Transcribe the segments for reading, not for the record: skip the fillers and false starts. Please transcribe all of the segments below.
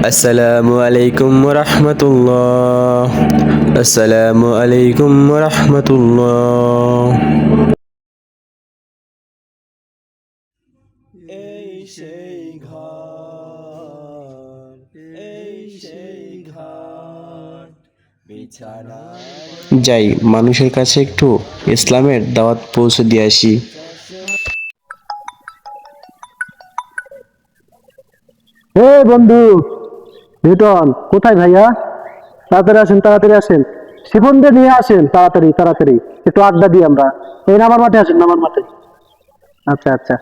আসসালামু আলাইকুম রহমতুল্লাহ। আসসালামু আলাইকুম রহমতুল্লাহ। এই সেই ঘর, এই সেই ঘর বিছানা। যাই মানুষের কাছে একটু ইসলামের দাওয়াত পৌঁছে দিয়ে আসি। হে বন্ধু রিটন, কোথায় ভাইয়া? তাড়াতাড়ি আসেন, তাড়াতাড়ি আসেন। শিফনদের নিয়ে আসেন, তাড়াতাড়ি তাড়াতাড়ি। একটু আড্ডা দিই আমরা। এই নামার মাঠে আসেন, নামার মাঠে। আচ্ছা আচ্ছা,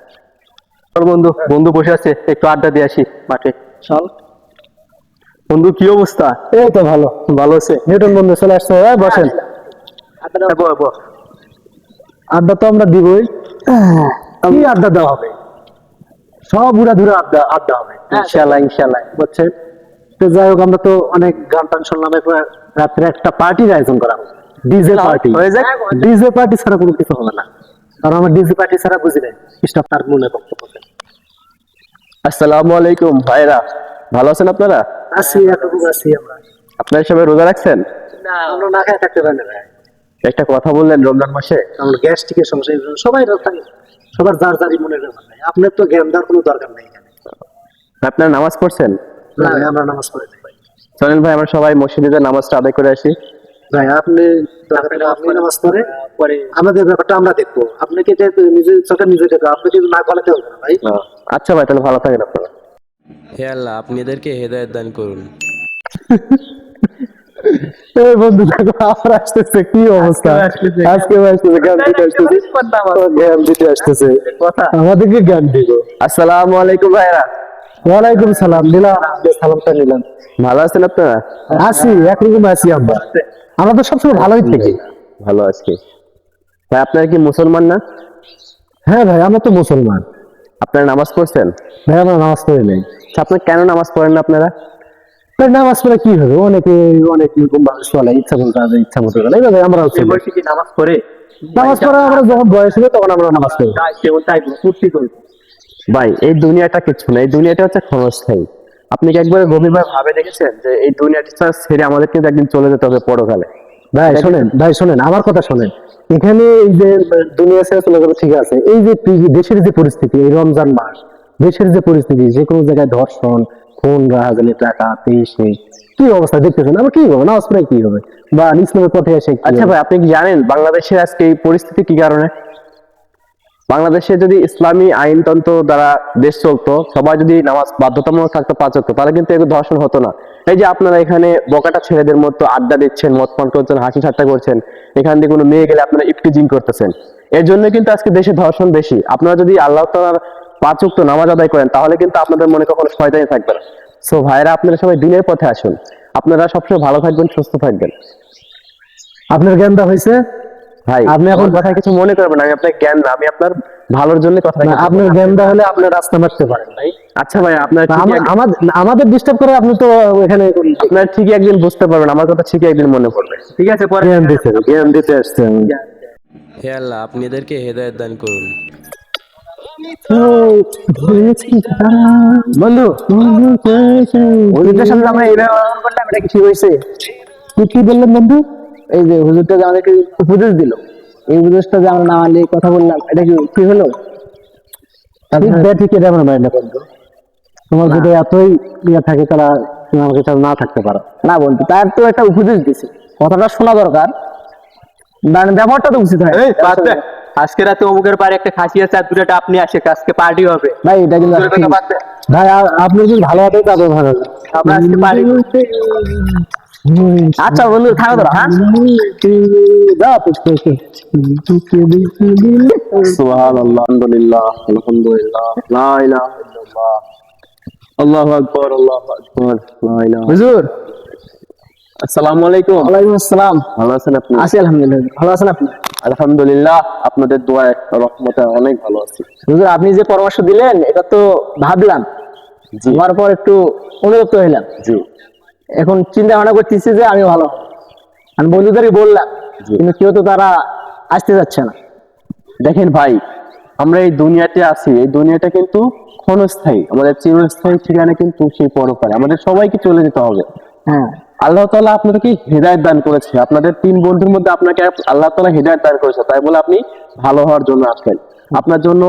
চল বন্ধু, বন্ধু বসে আছে, একটু আড্ডা দিয়ে আসি মাঠে। চল। বন্ধু কি অবস্থা? এই তো ভালো। ভালো আছে? নিউটন বন্ধু চলে আসছে, বসেন। আড্ডা তো আমরা দিবই। কি আড্ডা দেওয়া হবে? সব উড়া ধুরা আড্ডা আড্ডা হবে ইনশাল্লাহ ইনশাল্লাহ, বুঝছেন? তো যাই হোক, আমরা তো অনেক গান টান শুনলাম। এরপর রাত্রে একটা পার্টির আয়োজন করা হবে, ডিজে পার্টি। হয়ে যাক। ডিজে পার্টি ছাড়া কোনো কিছু হবে না, কারণ আমার ডিজে পার্টি ছাড়া বুঝি নাই স্টাফ তার মনে বক্তব্য দেন। আসসালামু আলাইকুম ভাইরা, ভালো আছেন আপনারা? আছি, এতটুকু আছি আমরা। আপনারা সবাই রোজা রাখছেন? আমরা না খেয়ে থাকতে পারি না ভাই। একটা কথা বললেন রমজান মাসে। আমার গ্যাস্ট্রিকের সমস্যা, সবাই থাকে, সবার যার যারই মনে ব্যাপার নাই। আপনার তো জ্ঞান দেওয়ার কোনো দরকার নেই এখানে। আপনারা নামাজ পড়ছেন? না ভাই, আমরা নামাজ পড়ি না ভাই। চলেন ভাই, আমরা সবাই মসজিদে নামাজটা আদায় করে আসি। ভাই আপনি আপনি নামাজ পড়ে আমাদের ব্যাপারটা আমরা দেখবো। আপনাকে এটা নিজের চোখে নিজে দেখবো, আপনাকে না বলাতে হবে না ভাই। আচ্ছা ভাই, তাহলে ভালো থাকেন আপনারা। হে আল্লাহ, আপনি এদেরকে হেদায়েত দান করুন। এই বন্ধু দেখো, আবার আসতেছে, কি অবস্থা? আজকে আসতেছে, জ্ঞান দিতে আসতেছে, জ্ঞান দিতে আসতেছে, আমাদেরকে জ্ঞান দিব। আসসালামু আলাইকুম ভাইরা। ওয়ালাইকুম সালাম। নিলাম, সালামটা নিলাম। ভালো আছেন আপনারা? আছি, একরকম আছি আমরা। আমরা তো সবসময় ভালোই থাকি। ভালো আছি ভাই। আপনারা কি মুসলমান না? হ্যাঁ ভাই, আমরা তো মুসলমান। আপনারা নামাজ পড়ছেন? ভাই আমরা নামাজ পড়ি নাই। আচ্ছা, আপনারা কেন নামাজ পড়েন না আপনারা? ভাই নামাজ পড়ে কি হবে? অনেকে অনেক রকম ভাবে চলে, ইচ্ছা মতো আসে, ইচ্ছা মতো চলে। এইভাবে আমরা কি নামাজ পড়ে? নামাজ পড়া, আমরা যখন বয়স হবে তখন আমরা নামাজ পড়ি। ভাই এই দুনিয়াটা কিছু না, এই দুনিয়াটা হচ্ছে ক্ষণস্থায়ী। আপনি কি একবার গভীরভাবে ভাবে দেখেছেন যে এই দুনিয়াটা ছেড়ে আমাদের কিন্তু একদিন চলে যেতে হবে পরকালে? ভাই শোনেন, ভাই শোনেন, আমার কথা শোনেন। এখানে এই যে দুনিয়া ছেড়ে চলে যাবে ঠিক আছে, এই যে দেশের যে পরিস্থিতি, এই রমজান মাস, দেশের যে পরিস্থিতি, যে কোনো জায়গায় ধর্ষণ, খুন, রাহাজানি, টাকা, নেই, কি অবস্থা দেখতেছেন? আমরা কি হবে? নামাজ পড়ে কি হবে? বা ইসলামের পথে এসে কি আচ্ছা হবে? ভাই, আপনি কি জানেন বাংলাদেশের আজকে এই পরিস্থিতি কি কারণে? বাংলাদেশে যদি ইসলামী আইনতন্ত্র দ্বারা দেশ চলতো, সবাই যদি নামাজ বাধ্যতামূলক থাকতো 5 ওয়াক্ত, তাহলে কিন্তু এগুলো ধর্ষণ হতো না। এই যে আপনারা এখানে বকাটা ছেলেদের মতো আড্ডা দিচ্ছেন, মদ পান করছেন, হাসি ঠাট্টা করছেন, এখান দিয়ে কোনো মেয়ে গেলে আপনারা ইফটিজিং করতেছেন, এর জন্য কিন্তু আজকে দেশে ধর্ষণ বেশি। আপনারা যদি আল্লাহ তাআলার 5 ওয়াক্ত নামাজ আদায় করেন, তাহলে কিন্তু আপনাদের মনে কখনো শয়তানি থাকবে না। সো ভাইরা, আপনারা সবাই দিনের পথে আসুন। আপনারা সবসময় ভালো থাকবেন, সুস্থ থাকবেন। আপনার জ্ঞানটা হয়েছে? ভাই আপনি এখন কথা কিছু মনে করবেন না, আমি আপনার জ্ঞান না, আমি আপনার ভালোর জন্য কথা না, আপনার জ্ঞানটা হলে আপনার রাস্তা মারতে পারেন ভাই। আচ্ছা ভাই, আপনার আমাদের ডিস্টার্ব করে আপনি তো এখানে আপনার ঠিকই একদিন বুঝতে পারবেন, আমার কথা ঠিকই একদিন মনে পড়বে। ঠিক আছে, পরে জ্ঞান দিতে আসছেন। হে আল্লাহ, আপনি এদেরকে হেদায়েত দান করুন। বন্ধু হুজুরটার সামনে আমরা এই ব্যবহার করলাম, এটা কি ঠিক হয়েছে? কি বললেন বন্ধু? এই যে হুজুরটা যে আমাদেরকে উপদেশ দিল, এই উপদেশটা যে আমরা না মানলে কথা বললাম, এটা কি ঠিক হলো? ঠিক এটা আমরা মানি না বন্ধু। তোমার যদি এতই ইয়ে থাকে, তারা তুমি আমাকে ছাড়া না থাকতে পারো না বন্ধু। তার তো একটা উপদেশ দিছে, কথাটা শোনা দরকার, ব্যবহারটা তো উচিত হয়। আজকে রাতে অমুকের পারে একটা খাসি আছে, আর দুটো আপনি আসে, আজকে পার্টি হবে ভাই। এটা কিন্তু ভাই, আপনি যদি ভালো হবে তাদের ভালো হবে। আমরা আজকে পার্টি। আচ্ছা বন্ধু, থাকো তোরা। হ্যাঁ, সুবহানাল্লাহ, আলহামদুলিল্লাহ, আলহামদুলিল্লাহ, লা ইলাহা ইল্লাল্লাহ, আল্লাহু আকবার, আল্লাহু আকবার, লা ইলাহা। হুজুর আসসালামু আলাইকুম। ওয়ালাইকুম আসসালাম। ভালো আছেন আপনি? আছি আলহামদুলিল্লাহ। ভালো আছেন আপনি? আলহামদুলিল্লাহ, আপনাদের দোয়ায় রহমতে অনেক ভালো আছি। হুজুর আপনি যে পরামর্শ দিলেন, এটা তো ভাবলাম, আমার পর একটু অনুতপ্ত হইলাম। জি। এখন চিন্তা ভাবনা করতেছি যে আমি ভালো, আমি বন্ধুদেরই বললাম, কিন্তু কেউ তো তারা আসতে যাচ্ছে না। দেখেন ভাই, আমরা এই দুনিয়াতে আছি, এই দুনিয়াটা কিন্তু ক্ষণস্থায়ী, আমাদের চিরস্থায়ী ঠিকানা কিন্তু সেই পরকালে, আমাদের সবাইকে চলে যেতে হবে। হ্যাঁ, আল্লাহ তাআলা আপনাদেরকে হেদায়েত দান করেছে, আপনাদের 3 বন্ধুর মধ্যে আপনাকে আল্লাহ তাআলা হেদায়েত দান করেছে, তাই বলে আপনি ভালো হওয়ার জন্য আসবেন। আপনার জন্য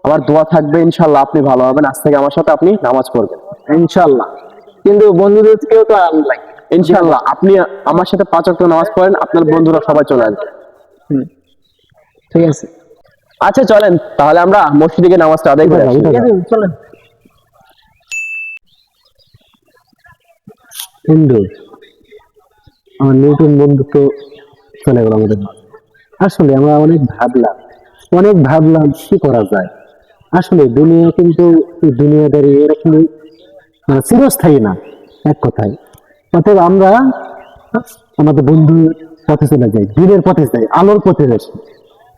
আমার দোয়া থাকবে, ইনশাআল্লাহ আপনি ভালো হবেন। আজ থেকে আমার সাথে আপনি নামাজ পড়বেন ইনশাল্লাহ। কিন্তু বন্ধুদেরকেও তো আনন্দ লাগে। ইনশাআল্লাহ। আপনি আমার সাথে 5 ওয়াক্ত নামাজ পড়েন, আপনার বন্ধুরা সবাই চলে আসবে। ঠিক আছে, আচ্ছা চলেন তাহলে আমরা মসজিদে গিয়ে নামাজটা আদায় করে আসি। ঠিক আছে, চলেন। বন্ধু, আমার নতুন বন্ধু তো চলে গেল আমাদের মাঝে। আসলে আমরা অনেক ভাবলাম কি করা যায়। আসলে দুনিয়া কিন্তু দুনিয়াদারি এরকম চিরস্থায়ী না, এক কথায়। অতএব আমরা আমাদের বন্ধুর পথে চলে যাই, দিনের পথে যাই, আলোর পথে যাই।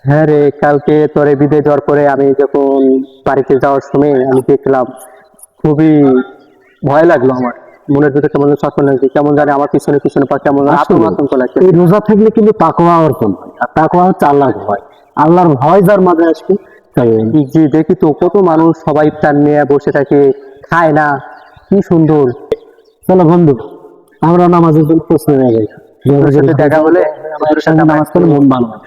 হ্যাঁ রে, কালকে তোরে বিদায় দেওয়ার পরে আমি যখন বাড়িতে যাওয়ার সময় আমি দেখলাম, খুবই ভয় লাগলো আমার। মনের ভিতরে কেমন শাসন লাগছে, কেমন জানি আমার পিছনে পিছনে পা কেমন আতঙ্ক লাগছে। এই রোজা থাকলে কিন্তু তাকওয়া অর্জন হয়, আর তাকওয়া হচ্ছে আল্লাহর ভয়। আল্লাহর ভয় যার মাঝে আসবে, তাই জি দেখি তো কত মানুষ সবাই প্ল্যান নিয়ে বসে থাকে, খায় না, কি সুন্দর। চলো বন্ধু, আমরা নামাজের জন্য প্রশ্ন নিয়ে যাই। হুজুরের সাথে দেখা হলে আমাদের সাথে নামাজ পড়লে মন ভালো হয়।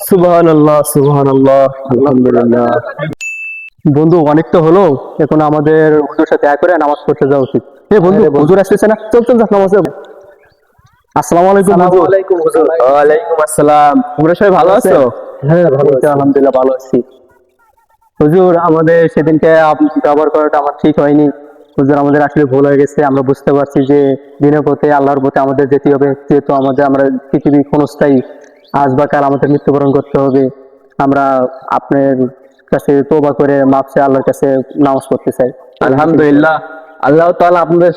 সুবহানাল্লাহ, সুবহানাল্লাহ, আলহামদুলিল্লাহ। বন্ধু, অনেক তো হলো, এখন আমাদের হুজুরের সাথে দেখা করে নামাজ পড়তে যাওয়া উচিত। বন্ধু, হুজুর আসতেছে না, চল চল নামাজ পড়ব। আসসালামু আলাইকুম। ওয়ালাইকুম হুজুর। ওয়ালাইকুম আসসালাম। তোমরা সবাই ভালো আছো? হ্যাঁ, ভালো আছি, আলহামদুলিল্লাহ ভালো আছি। হুজুর, আমাদের সেদিনকে ব্যবহার করাটা আমার ঠিক হয়নি। হুজুর, আমাদের আসলে ভুল হয়ে গেছে। আমরা বুঝতে পারছি যে দিনের পথে আল্লাহর পথে আমাদের যেতে হবে, যেহেতু আমরা পৃথিবী ক্ষণস্থায়ী, আজ বা কাল আমাদের মৃত্যুবরণ করতে হবে। আমরা আপনার কাছে তওবা করে মাফ চেয়ে আল্লাহর কাছে নামাজ পড়তে চাই। আলহামদুলিল্লাহ, আল্লাহ তাআলা আপনাদের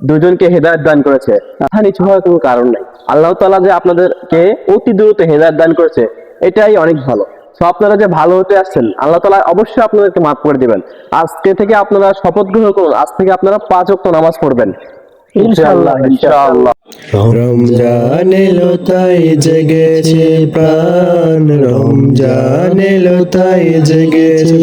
দুজনকে হেদায়েত দান করেছে, তাহলে নিচু হওয়ার কোনো কারণ নাই। আল্লাহ তাআলা যে আপনাদেরকে অতি দ্রুত হেদায়েত দান করেছে, এটাই অনেক ভালো। তো আপনারা যে ভালো হতে আসছেন, আল্লাহ তাআলা অবশ্যই আপনাদেরকে মাফ করে দিবেন। আজকে থেকে আপনারা শপথ গ্রহণ করুন, আজ থেকে আপনারা 5 ওয়াক্ত নামাজ পড়বেন ইনশাআল্লাহ, ইনশাআল্লাহ। রমজান এলো তাই জেগেছে প্রাণ, রমজান এলো তাই জেগেছে